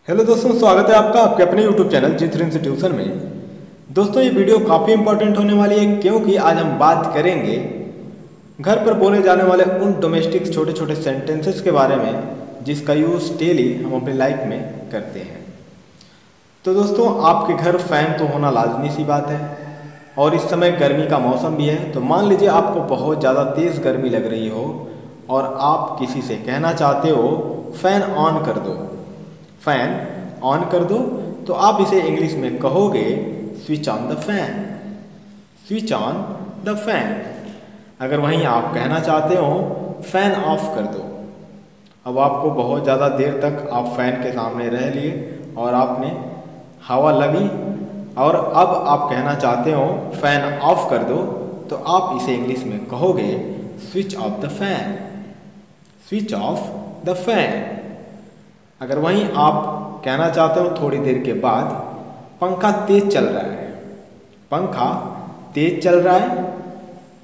Hello दोस्तों, स्वागत है आपका आपके अपने यूट्यूब चैनल जी3 इंस्टीट्यूशन में। दोस्तों, ये वीडियो काफ़ी इंपॉर्टेंट होने वाली है क्योंकि आज हम बात करेंगे घर पर बोले जाने वाले उन डोमेस्टिक छोटे छोटे सेंटेंसेस के बारे में जिसका यूज़ डेली हम अपनी लाइफ में करते हैं। तो दोस्तों, आपके घर फ़ैन तो होना लाजमी सी बात है और इस समय गर्मी का मौसम भी है। तो मान लीजिए आपको बहुत ज़्यादा तेज़ गर्मी लग रही हो और आप किसी से कहना चाहते हो फ़ैन ऑन कर दो, फ़ैन ऑन कर दो, तो आप इसे इंग्लिश में कहोगे switch on the fan, switch on the fan. अगर वहीं आप कहना चाहते हो फ़ैन ऑफ कर दो, अब आपको बहुत ज़्यादा देर तक आप फ़ैन के सामने रह लिए और आपने हवा लगी और अब आप कहना चाहते हो फ़ैन ऑफ कर दो, तो आप इसे इंग्लिश में कहोगे switch off the fan, switch off the fan. अगर वहीं आप कहना चाहते हो थोड़ी देर के बाद पंखा तेज चल रहा है, पंखा तेज चल रहा है,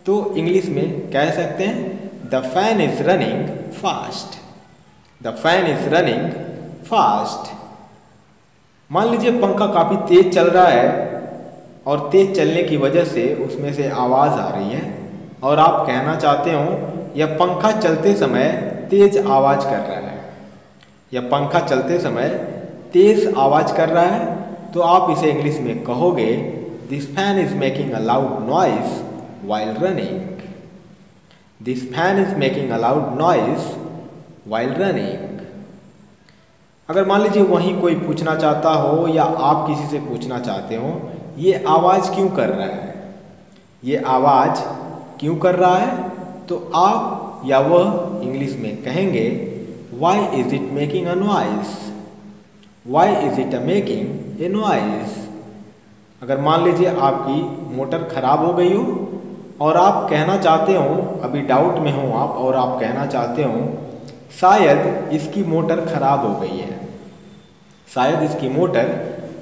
तो इंग्लिश में कह सकते हैं the fan is running fast, the fan is running fast. मान लीजिए पंखा काफ़ी तेज चल रहा है और तेज चलने की वजह से उसमें से आवाज़ आ रही है और आप कहना चाहते हो यह पंखा चलते समय तेज आवाज़ कर रहा है, या पंखा चलते समय तेज आवाज़ कर रहा है, तो आप इसे इंग्लिश में कहोगे this fan is making a loud noise while running, this fan is making a loud noise while running. अगर मान लीजिए वहीं कोई पूछना चाहता हो या आप किसी से पूछना चाहते हो ये आवाज़ क्यों कर रहा है, ये आवाज़ क्यों कर रहा है, तो आप या वह इंग्लिश में कहेंगे Why is it making a noise? Why is it making a noise? अगर मान लीजिए आपकी मोटर ख़राब हो गई हो और आप कहना चाहते हो, अभी डाउट में हो आप और आप कहना चाहते हो शायद इसकी मोटर ख़राब हो गई है, शायद इसकी मोटर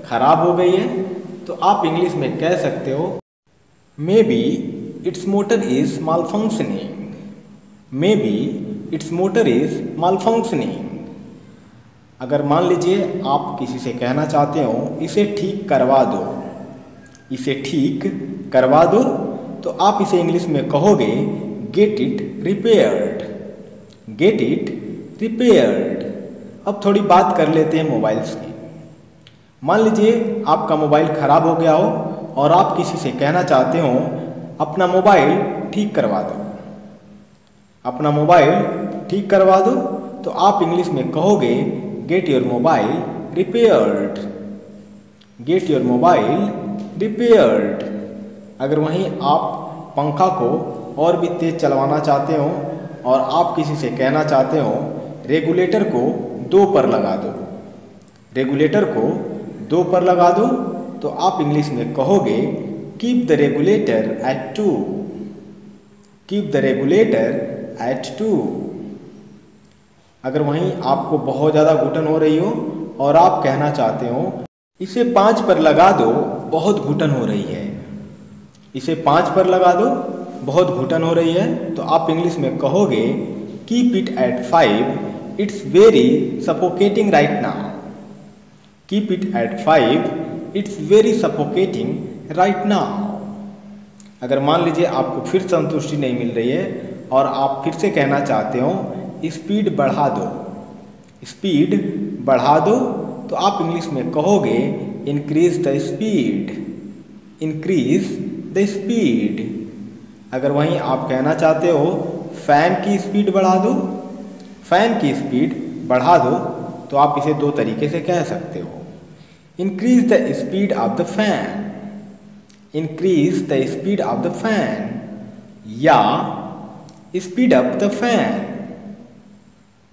ख़राब हो गई है, तो आप इंग्लिश में कह सकते हो Maybe its motor is malfunctioning, Maybe it's motor is malfunctioning. अगर मान लीजिए आप किसी से कहना चाहते हो इसे ठीक करवा दो, इसे ठीक करवा दो, तो आप इसे इंग्लिश में कहोगे get it repaired, get it repaired. अब थोड़ी बात कर लेते हैं मोबाइल्स की। मान लीजिए आपका मोबाइल ख़राब हो गया हो और आप किसी से कहना चाहते हो अपना मोबाइल ठीक करवा दो, अपना मोबाइल ठीक करवा दो, तो आप इंग्लिश में कहोगे get your mobile repaired, get your mobile repaired. अगर वहीं आप पंखा को और भी तेज चलवाना चाहते हो और आप किसी से कहना चाहते हो रेगुलेटर को 2 पर लगा दो, रेगुलेटर को 2 पर लगा दो, तो आप इंग्लिश में कहोगे keep the regulator at 2, keep the regulator at 2। अगर वहीं आपको बहुत ज़्यादा घुटन हो रही हो और आप कहना चाहते हो इसे 5 पर लगा दो, बहुत घुटन हो रही है, इसे 5 पर लगा दो, बहुत घुटन हो रही है, तो आप इंग्लिश में कहोगे keep it at 5, it's very suffocating right now, keep it at 5, it's very suffocating right now. अगर मान लीजिए आपको फिर संतुष्टि नहीं मिल रही है और आप फिर से कहना चाहते हो स्पीड बढ़ा दो, स्पीड बढ़ा दो, तो आप इंग्लिश में कहोगे increase the speed, increase the speed. अगर वहीं आप कहना चाहते हो फ़ैन की स्पीड बढ़ा दो, फ़ैन की स्पीड बढ़ा दो, तो आप इसे 2 तरीके से कह सकते हो increase the speed of the fan, increase the speed of the fan, या speed up the fan,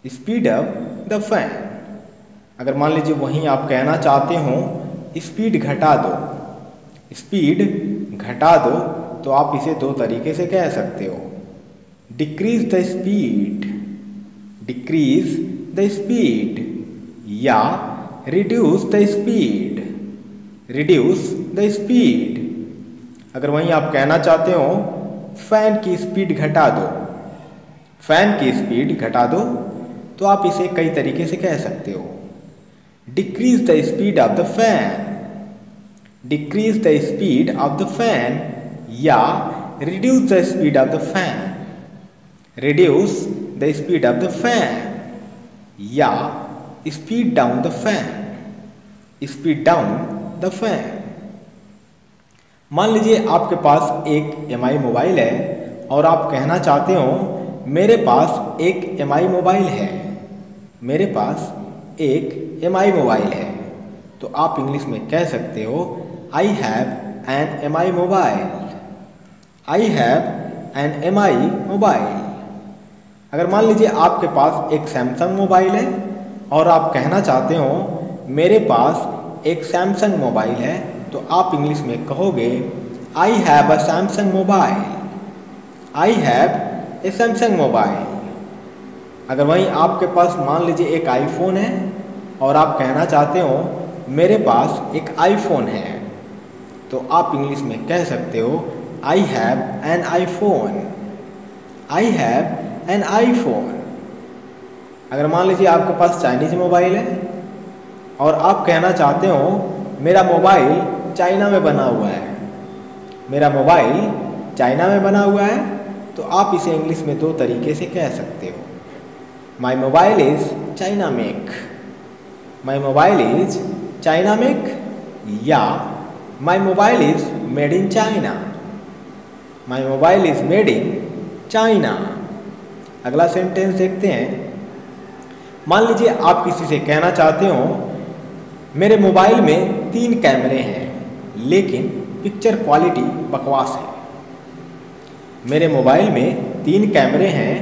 speed up the fan. अगर मान लीजिए वहीं आप कहना चाहते हो स्पीड घटा दो, स्पीड घटा दो, तो आप इसे 2 तरीके से कह सकते हो decrease the speed, decrease the speed, या reduce the speed, reduce the speed. अगर वहीं आप कहना चाहते हो फैन की स्पीड घटा दो, फैन की स्पीड घटा दो, तो आप इसे कई तरीके से कह सकते हो decrease the speed of the fan, decrease the speed of the fan या reduce the speed of the fan, reduce the speed of the fan या speed down the fan, speed down the fan। मान लीजिए आपके पास एक MI mobile है और आप कहना चाहते हो मेरे पास एक MI मोबाइल है, मेरे पास एक MI मोबाइल है, तो आप इंग्लिश में कह सकते हो I have an MI mobile, I have an MI mobile. अगर मान लीजिए आपके पास एक सैमसंग मोबाइल है और आप कहना चाहते हो मेरे पास एक सैमसंग मोबाइल है, तो आप इंग्लिश में कहोगे I have a Samsung mobile, I have a Samsung mobile. अगर वहीं आपके पास मान लीजिए एक आईफोन है और आप कहना चाहते हो मेरे पास एक आईफोन है, तो आप इंग्लिश में कह सकते हो I have an iPhone, I have an iPhone। अगर मान लीजिए आपके पास चाइनीज मोबाइल है और आप कहना चाहते हो मेरा मोबाइल चाइना में बना हुआ है, मेरा मोबाइल चाइना में बना हुआ है, तो आप इसे इंग्लिश में दो तरीके से कह सकते हो, my mobile is China make, my mobile is China make या my mobile is made in China, my mobile is made in China. अगला सेंटेंस देखते हैं। मान लीजिए आप किसी से कहना चाहते हो मेरे मोबाइल में 3 कैमरे हैं लेकिन पिक्चर क्वालिटी बकवास है, मेरे मोबाइल में 3 कैमरे हैं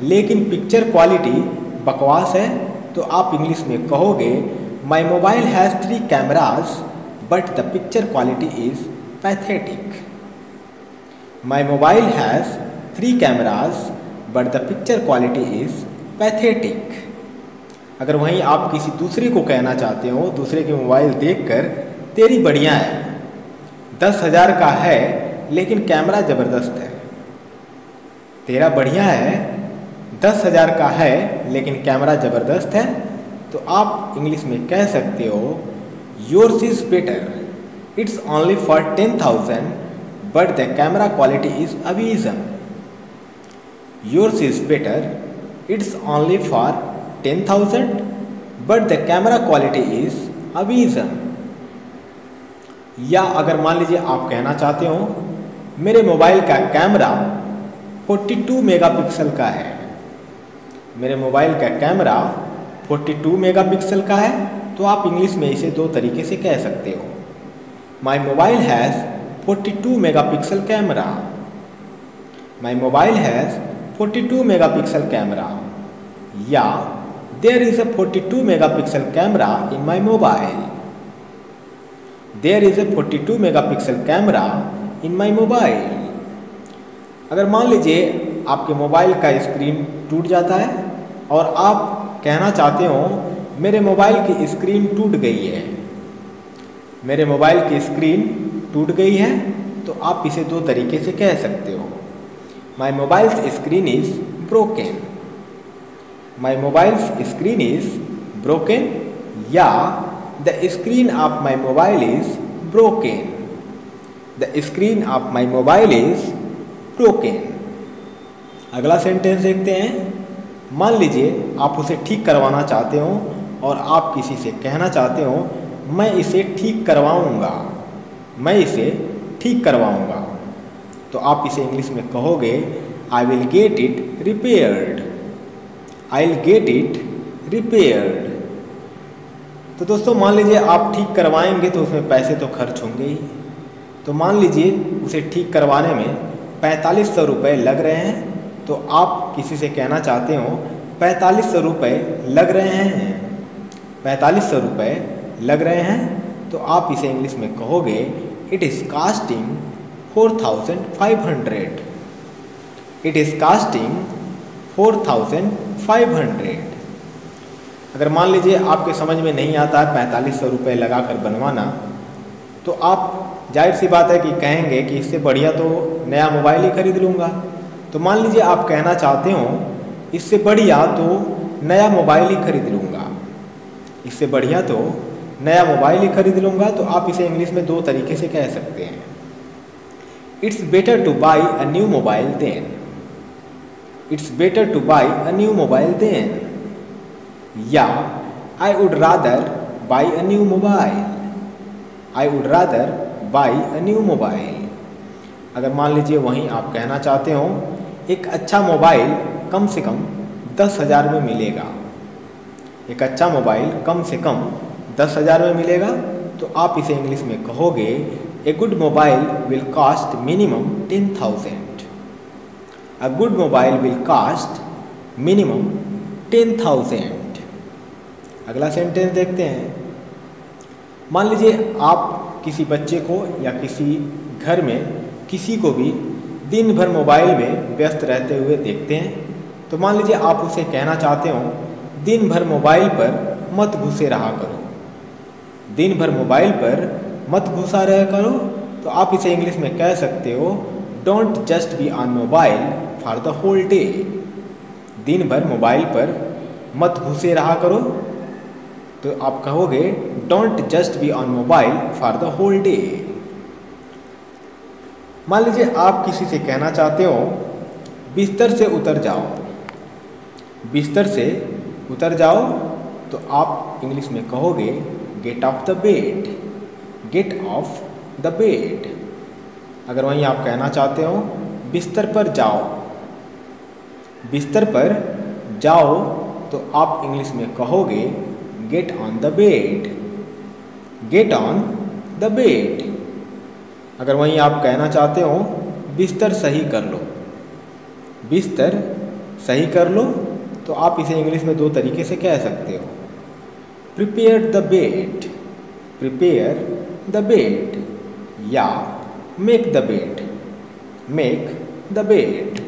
लेकिन पिक्चर क्वालिटी बकवास है, तो आप इंग्लिश में कहोगे माई mobile has 3 cameras but the picture quality is pathetic, my mobile has 3 cameras but the picture quality is pathetic. अगर वहीं आप किसी दूसरे को कहना चाहते हो, दूसरे के मोबाइल देखकर तेरी बढ़िया है, 10,000 का है लेकिन कैमरा ज़बरदस्त है, तेरा बढ़िया है 10,000 का है लेकिन कैमरा ज़बरदस्त है, तो आप इंग्लिश में कह सकते हो yours is better, it's only for 10,000 but the camera quality is amazing, yours is better, it's only for 10,000 but the camera quality is amazing. या अगर मान लीजिए आप कहना चाहते हो मेरे मोबाइल का कैमरा 42 मेगापिक्सल का है, मेरे मोबाइल का कैमरा 42 मेगापिक्सल का है, तो आप इंग्लिश में इसे दो तरीके से कह सकते हो, my mobile has 42 megapixel camera, my mobile has 42 megapixel camera या there is a 42 megapixel camera in my mobile, there is a 42 megapixel camera in my mobile. अगर मान लीजिए आपके मोबाइल का स्क्रीन टूट जाता है और आप कहना चाहते हो मेरे मोबाइल की स्क्रीन टूट गई है, मेरे मोबाइल की स्क्रीन टूट गई है, तो आप इसे दो तरीके से कह सकते हो, my mobile's screen is broken, my mobile's screen is broken या the screen of my mobile is broken, the screen of my mobile is broken. अगला सेंटेंस देखते हैं। मान लीजिए आप उसे ठीक करवाना चाहते हो और आप किसी से कहना चाहते हो मैं इसे ठीक करवाऊँगा, मैं इसे ठीक करवाऊँगा, तो आप इसे इंग्लिश में कहोगे I will get it repaired, I will get it repaired. तो दोस्तों मान लीजिए आप ठीक करवाएंगे तो उसमें पैसे तो खर्च होंगे ही, तो मान लीजिए उसे ठीक करवाने में 4500 रुपये लग रहे हैं, तो आप किसी से कहना चाहते हो 4500 रुपये लग रहे हैं, 4500 रुपये लग रहे हैं, तो आप इसे इंग्लिश में कहोगे it is casting 4500, it is casting 4500। अगर मान लीजिए आपके समझ में नहीं आता है 4500 रुपये लगा कर बनवाना, तो आप जाहिर सी बात है कि कहेंगे कि इससे बढ़िया तो नया मोबाइल ही खरीद लूँगा। तो मान लीजिए आप कहना चाहते हो इससे बढ़िया तो नया मोबाइल ही खरीद लूँगा, इससे बढ़िया तो नया मोबाइल ही खरीद लूँगा, तो आप इसे इंग्लिश में दो तरीके से कह सकते हैं। It's better to buy a new mobile then. It's better to buy a new mobile then, या I would rather buy a new mobile. I would rather buy a new mobile. अगर मान लीजिए वहीं आप कहना चाहते हो एक अच्छा मोबाइल कम से कम 10,000 में मिलेगा, एक अच्छा मोबाइल कम से कम 10,000 में मिलेगा, तो आप इसे इंग्लिश में कहोगे a good mobile will cost minimum 10,000। A good mobile will cost minimum 10,000। अगला सेंटेंस देखते हैं। मान लीजिए आप किसी बच्चे को या किसी घर में किसी को भी दिन भर मोबाइल में व्यस्त रहते हुए देखते हैं, तो मान लीजिए आप उसे कहना चाहते हो दिन भर मोबाइल पर मत घुसे रहा करो। दिन भर मोबाइल पर मत घुसा रहा करो, तो आप इसे इंग्लिश में कह सकते हो don't just be on mobile for the whole day. दिन भर मोबाइल पर मत घुसे रहा करो, तो आप कहोगे don't just be on mobile for the whole day. मान लीजिए आप किसी से कहना चाहते हो बिस्तर से उतर जाओ। बिस्तर से उतर जाओ, तो आप इंग्लिश में कहोगे get off the bed. Get off the bed. अगर वहीं आप कहना चाहते हो बिस्तर पर जाओ। बिस्तर पर जाओ, तो आप इंग्लिश में कहोगे get on the bed. Get on the bed. अगर वहीं आप कहना चाहते हो बिस्तर सही कर लो। बिस्तर सही कर लो, तो आप इसे इंग्लिश में दो तरीके से कह सकते हो prepare the bed. Prepare the bed, या make the bed. Make the bed.